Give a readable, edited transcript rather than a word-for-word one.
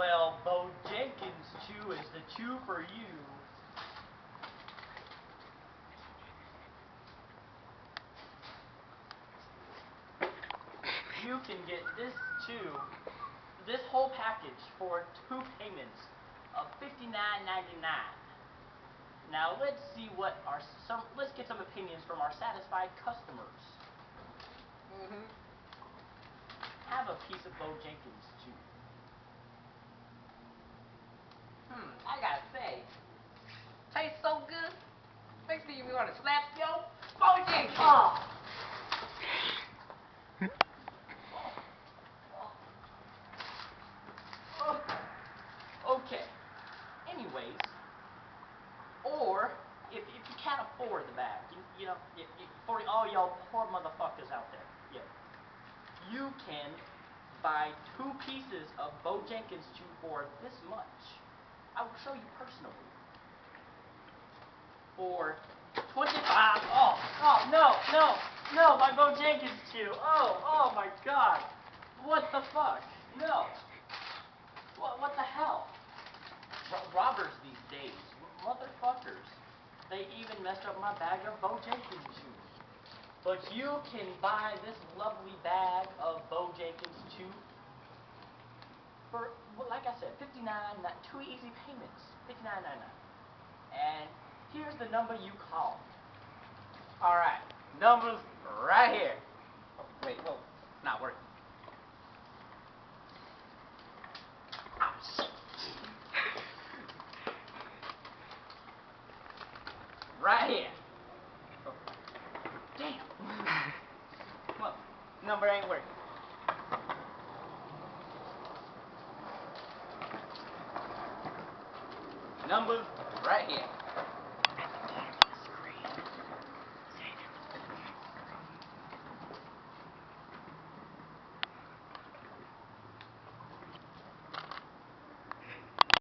Well, Bowjankins chew is the chew for you. You can get this chew, this whole package for 2 payments of $59.99. Now let's see let's get some opinions from our satisfied customers. Have a piece of Bowjankins chew. I gotta say, tastes so good. Makes me want to slap yo Bowjankins. Oh. Okay. Anyways, or if you can't afford the bag, you know, for all y'all poor motherfuckers out there, yeah, you can buy 2 pieces of Bowjankins chew for this much. I will show you personally. For 25. Oh no, my Bowjankins chew. Oh my God, what the fuck? No. What the hell? Robbers these days, motherfuckers. They even messed up my bag of Bowjankins chew. But you can buy this lovely bag of Bowjankins chew for, like I said, $59, not 2 easy payments, $59.99. And here's the number you call. All right, number's right here. Oh, wait, whoa, not working. Ah, shit. Right here. Oh, damn. Well, number ain't working. Number's right here.